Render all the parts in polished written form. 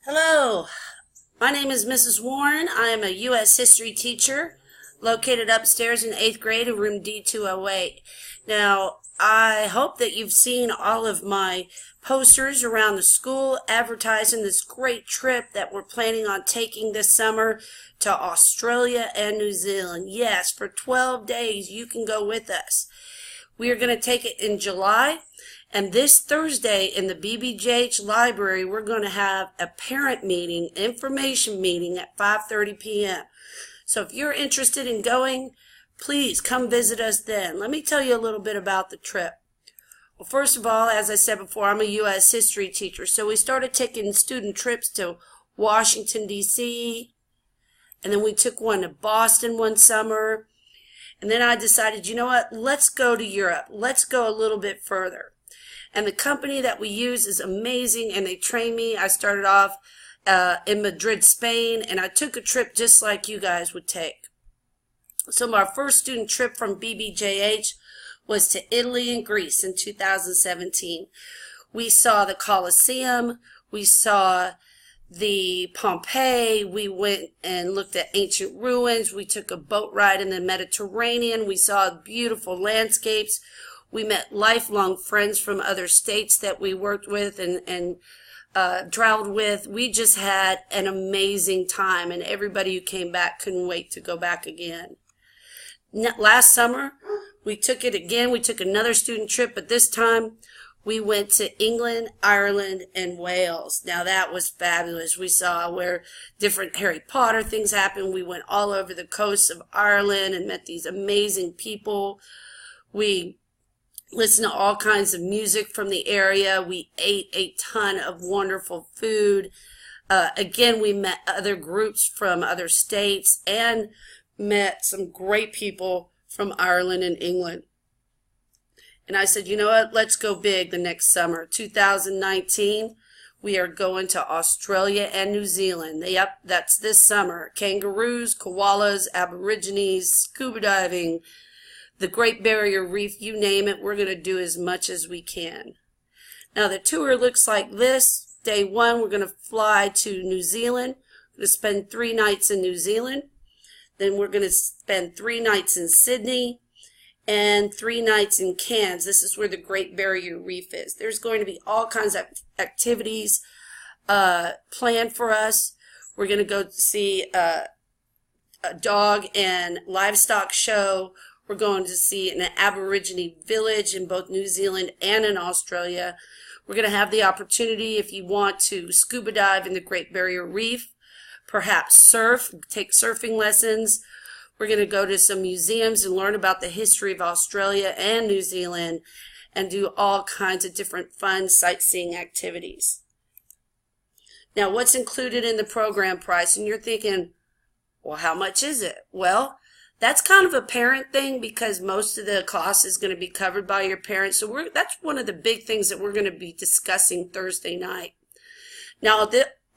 Hello, my name is Mrs. Warren. I am a U.S. history teacher located upstairs in 8th grade in room D208. Now, I hope that you've seen all of my posters around the school advertising this great trip that we're planning on taking this summer to Australia and New Zealand. Yes, for 12 days you can go with us. We are going to take it in July. And this Thursday in the BBJH library, we're going to have a parent meeting, information meeting at 5:30 p.m. So if you're interested in going, please come visit us then. Let me tell you a little bit about the trip. Well, first of all, as I said before, I'm a U.S. history teacher. So we started taking student trips to Washington, D.C., and then we took one to Boston one summer. And then I decided, you know what, let's go to Europe. Let's go a little bit further. And the company that we use is amazing, and they trained me. I started off in Madrid, Spain, and I took a trip just like you guys would take. So our first student trip from BBJH was to Italy and Greece in 2017. We saw the Colosseum. We saw the Pompeii. We went and looked at ancient ruins. We took a boat ride in the Mediterranean. We saw beautiful landscapes. We met lifelong friends from other states that we worked with and traveled with. We just had an amazing time, and everybody who came back couldn't wait to go back again. Last summer, we took it again. We took another student trip, but this time we went to England, Ireland, and Wales. Now that was fabulous. We saw where different Harry Potter things happened. We went all over the coast of Ireland and met these amazing people. We listened to all kinds of music from the area. We ate a ton of wonderful food. Again, we met other groups from other states and met some great people from Ireland and England. And I said, you know what, let's go big the next summer. 2019, we are going to Australia and New Zealand. Yep, that's this summer. Kangaroos, koalas, aborigines, scuba diving, the Great Barrier Reef, you name it, we're going to do as much as we can. Now the tour looks like this. Day one, we're going to fly to New Zealand. We're going to spend 3 nights in New Zealand. Then we're going to spend 3 nights in Sydney and 3 nights in Cairns. This is where the Great Barrier Reef is. There's going to be all kinds of activities planned for us. We're going to go see a dog and livestock show. We're going to see an Aborigine village in both New Zealand and in Australia. We're going to have the opportunity, if you want, to scuba dive in the Great Barrier Reef, perhaps surf, take surfing lessons. We're going to go to some museums and learn about the history of Australia and New Zealand and do all kinds of different fun sightseeing activities. Now, what's included in the program price? And you're thinking, well, how much is it? Well, that's kind of a parent thing because most of the cost is going to be covered by your parents. So that's one of the big things that we're going to be discussing Thursday night. Now,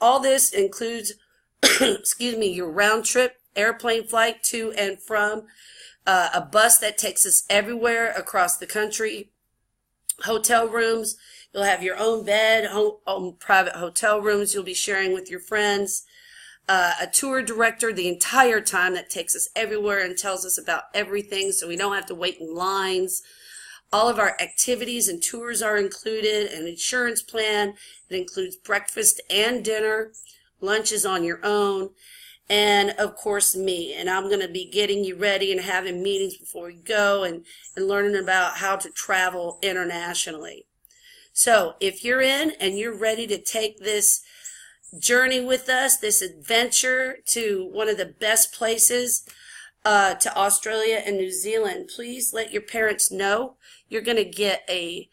all this includes, excuse me, your round trip airplane flight to and from, a bus that takes us everywhere across the country, hotel rooms. You'll have your own bed, own private hotel rooms you'll be sharing with your friends. A tour director the entire time that takes us everywhere and tells us about everything so we don't have to wait in lines. All of our activities and tours are included, an insurance plan. It includes breakfast and dinner. Lunch is on your own. And, of course, me. And I'm going to be getting you ready and having meetings before we go and learning about how to travel internationally. So if you're in and you're ready to take this journey with us, this adventure to one of the best places, to Australia and New Zealand, please let your parents know. You're going to get a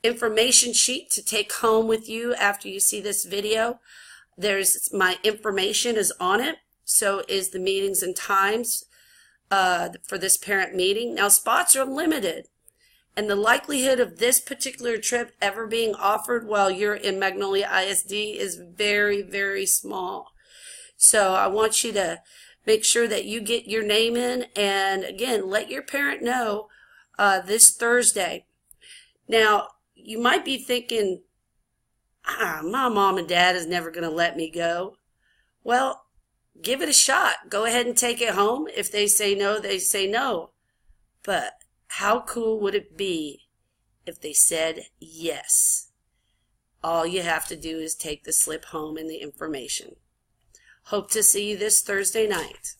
information sheet to take home with you after you see this video. My information is on it. So is the meetings and times for this parent meeting. Now, spots are limited. And the likelihood of this particular trip ever being offered while you're in Magnolia ISD is very, very small. So I want you to make sure that you get your name in. And again, let your parent know this Thursday. Now, you might be thinking, My mom and dad is never going to let me go. Well, give it a shot. Go ahead and take it home. If they say no, they say no. But how cool would it be if they said yes? All you have to do is take the slip home and the information. Hope to see you this Thursday night.